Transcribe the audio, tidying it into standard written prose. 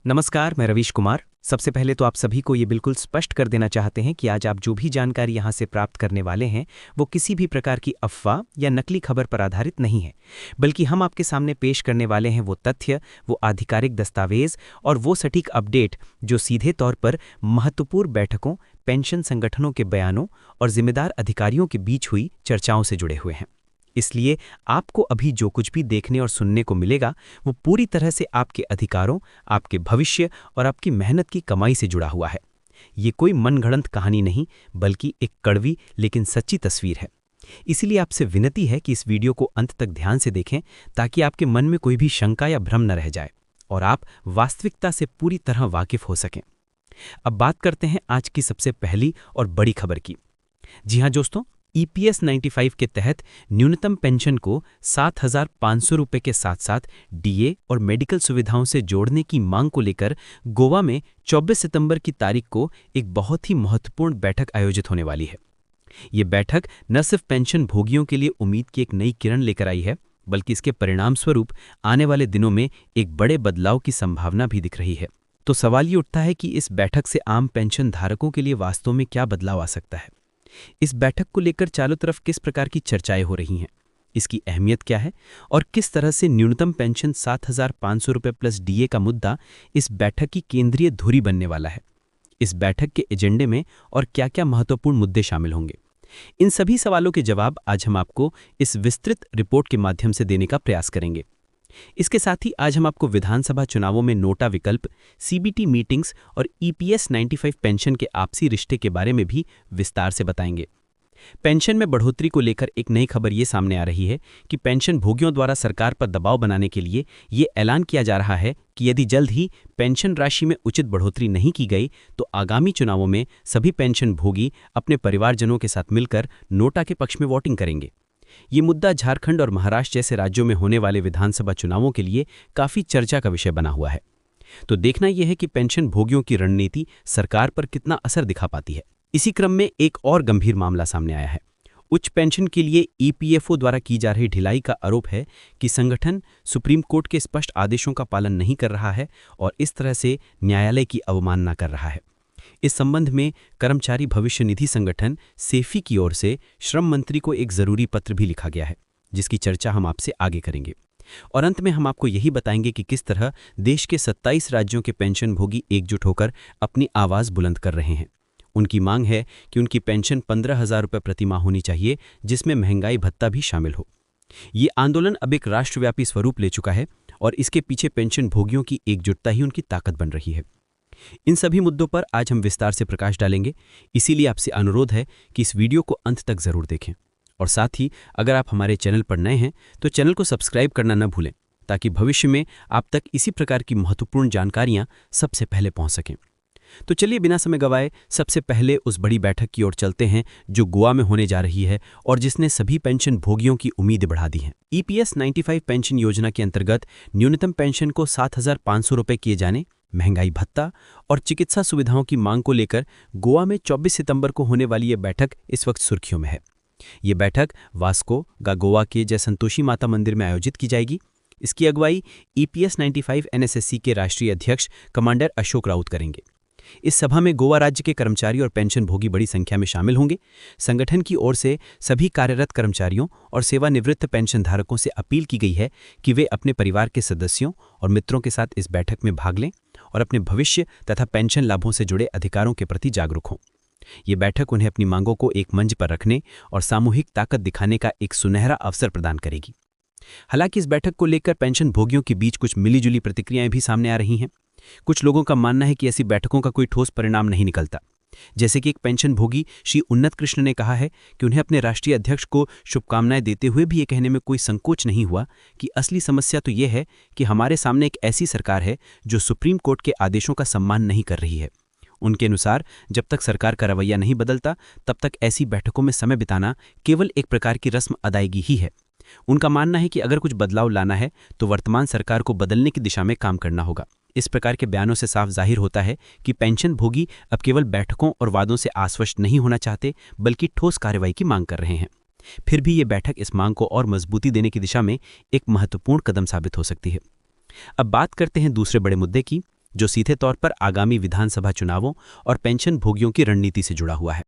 नमस्कार, मैं रवीश कुमार। सबसे पहले तो आप सभी को ये बिल्कुल स्पष्ट कर देना चाहते हैं कि आज आप जो भी जानकारी यहाँ से प्राप्त करने वाले हैं वो किसी भी प्रकार की अफवाह या नकली खबर पर आधारित नहीं है, बल्कि हम आपके सामने पेश करने वाले हैं वो तथ्य, वो आधिकारिक दस्तावेज और वो सटीक अपडेट जो सीधे तौर पर महत्वपूर्ण बैठकों, पेंशन संगठनों के बयानों और जिम्मेदार अधिकारियों के बीच हुई चर्चाओं से जुड़े हुए हैं। इसलिए आपको अभी जो कुछ भी देखने और सुनने को मिलेगा वो पूरी तरह से आपके अधिकारों, आपके भविष्य और आपकी मेहनत की कमाई से जुड़ा हुआ है। ये कोई मनगढ़ंत कहानी नहीं, बल्कि एक कड़वी लेकिन सच्ची तस्वीर है। इसीलिए आपसे विनती है कि इस वीडियो को अंत तक ध्यान से देखें, ताकि आपके मन में कोई भी शंका या भ्रम न रह जाए और आप वास्तविकता से पूरी तरह वाकिफ हो सकें। अब बात करते हैं आज की सबसे पहली और बड़ी खबर की। जी हाँ दोस्तों, ईपीएस 95 के तहत न्यूनतम पेंशन को 7,500 रुपये के साथ साथ डीए और मेडिकल सुविधाओं से जोड़ने की मांग को लेकर गोवा में 24 सितंबर की तारीख को एक बहुत ही महत्वपूर्ण बैठक आयोजित होने वाली है। ये बैठक न सिर्फ पेंशन भोगियों के लिए उम्मीद की एक नई किरण लेकर आई है, बल्कि इसके परिणाम स्वरूप आने वाले दिनों में एक बड़े बदलाव की संभावना भी दिख रही है। तो सवाल ये उठता है कि इस बैठक से आम पेंशन धारकों के लिए वास्तव में क्या बदलाव आ सकता है। इस बैठक को लेकर चारों तरफ किस प्रकार की चर्चाएं हो रही हैं, इसकी अहमियत क्या है और किस तरह से न्यूनतम पेंशन 7,500 रुपये प्लस डीए का मुद्दा इस बैठक की केंद्रीय धुरी बनने वाला है। इस बैठक के एजेंडे में और क्या-क्या महत्वपूर्ण मुद्दे शामिल होंगे, इन सभी सवालों के जवाब आज हम आपको इस विस्तृत रिपोर्ट के माध्यम से देने का प्रयास करेंगे। इसके साथ ही आज हम आपको विधानसभा चुनावों में नोटा विकल्प, सीबीटी मीटिंग्स और ईपीएस 95 पेंशन के आपसी रिश्ते के बारे में भी विस्तार से बताएंगे। पेंशन में बढ़ोतरी को लेकर एक नई खबर ये सामने आ रही है कि पेंशन भोगियों द्वारा सरकार पर दबाव बनाने के लिए ये ऐलान किया जा रहा है कि यदि जल्द ही पेंशन राशि में उचित बढ़ोतरी नहीं की गई तो आगामी चुनावों में सभी पेंशन भोगी अपने परिवारजनों के साथ मिलकर नोटा के पक्ष में वोटिंग करेंगे। ये मुद्दा झारखंड और महाराष्ट्र जैसे राज्यों में होने वाले विधानसभा चुनावों के लिए काफी चर्चा का विषय बना हुआ है। तो देखना यह है कि पेंशन भोगियों की रणनीति सरकार पर कितना असर दिखा पाती है। इसी क्रम में एक और गंभीर मामला सामने आया है। उच्च पेंशन के लिए ईपीएफओ द्वारा की जा रही ढिलाई का आरोप है कि संगठन सुप्रीम कोर्ट के स्पष्ट आदेशों का पालन नहीं कर रहा है और इस तरह से न्यायालय की अवमानना कर रहा है। इस संबंध में कर्मचारी भविष्य निधि संगठन सेफी की ओर से श्रम मंत्री को एक जरूरी पत्र भी लिखा गया है, जिसकी चर्चा हम आपसे आगे करेंगे। और अंत में हम आपको यही बताएंगे कि किस तरह देश के 27 राज्यों के पेंशन भोगी एकजुट होकर अपनी आवाज बुलंद कर रहे हैं। उनकी मांग है कि उनकी पेंशन 15,000 रुपये प्रति माह होनी चाहिए, जिसमें महंगाई भत्ता भी शामिल हो। ये आंदोलन अब एक राष्ट्रव्यापी स्वरूप ले चुका है और इसके पीछे पेंशन भोगियों की एकजुटता ही उनकी ताकत बन रही है। इन सभी मुद्दों पर आज हम विस्तार से प्रकाश डालेंगे, इसीलिए आपसे अनुरोध है कि इस वीडियो को अंत तक जरूर देखें और साथ ही अगर आप हमारे चैनल पर नए हैं तो चैनल को सब्सक्राइब करना न भूलें, ताकि भविष्य में आप तक इसी प्रकार की महत्वपूर्ण जानकारियां सबसे पहले पहुंच सकें। तो चलिए बिना समय गवाए सबसे पहले उस बड़ी बैठक की ओर चलते हैं जो गोवा में होने जा रही है और जिसने सभी पेंशन भोगियों की उम्मीद बढ़ा दी है। ईपीएस 95 पेंशन योजना के अंतर्गत न्यूनतम पेंशन को 7,500 रुपये किए जाने, महंगाई भत्ता और चिकित्सा सुविधाओं की मांग को लेकर गोवा में 24 सितंबर को होने वाली ये बैठक इस वक्त सुर्खियों में है। ये बैठक वास्को गा गोवा के जय संतोषी माता मंदिर में आयोजित की जाएगी। इसकी अगुवाई ईपीएस 95 एनएसएससी के राष्ट्रीय अध्यक्ष कमांडर अशोक राउत करेंगे। इस सभा में गोवा राज्य के कर्मचारी और पेंशन भोगी बड़ी संख्या में शामिल होंगे। संगठन की ओर से सभी कार्यरत कर्मचारियों और सेवानिवृत्त पेंशन धारकों से अपील की गई है कि वे अपने परिवार के सदस्यों और मित्रों के साथ इस बैठक में भाग लें और अपने भविष्य तथा पेंशन लाभों से जुड़े अधिकारों के प्रति जागरूक हों। ये बैठक उन्हें अपनी मांगों को एक मंच पर रखने और सामूहिक ताकत दिखाने का एक सुनहरा अवसर प्रदान करेगी। हालांकि इस बैठक को लेकर पेंशन भोगियों के बीच कुछ मिलीजुली प्रतिक्रियाएं भी सामने आ रही हैं। कुछ लोगों का मानना है कि ऐसी बैठकों का कोई ठोस परिणाम नहीं निकलता। जैसे कि एक पेंशन भोगी श्री उन्नत कृष्ण ने कहा है कि उन्हें अपने राष्ट्रीय अध्यक्ष को शुभकामनाएं देते हुए भी ये कहने में कोई संकोच नहीं हुआ कि असली समस्या तो ये है कि हमारे सामने एक ऐसी सरकार है जो सुप्रीम कोर्ट के आदेशों का सम्मान नहीं कर रही है। उनके अनुसार जब तक सरकार का रवैया नहीं बदलता तब तक ऐसी बैठकों में समय बिताना केवल एक प्रकार की रस्म अदायगी ही है। उनका मानना है कि अगर कुछ बदलाव लाना है तो वर्तमान सरकार को बदलने की दिशा में काम करना होगा। इस प्रकार के बयानों से साफ जाहिर होता है कि पेंशन भोगी अब केवल बैठकों और वादों से आश्वस्त नहीं होना चाहते, बल्कि ठोस कार्रवाई की मांग कर रहे हैं। फिर भी ये बैठक इस मांग को और मजबूती देने की दिशा में एक महत्वपूर्ण कदम साबित हो सकती है। अब बात करते हैं दूसरे बड़े मुद्दे की, जो सीधे तौर पर आगामी विधानसभा चुनावों और पेंशन भोगियों की रणनीति से जुड़ा हुआ है।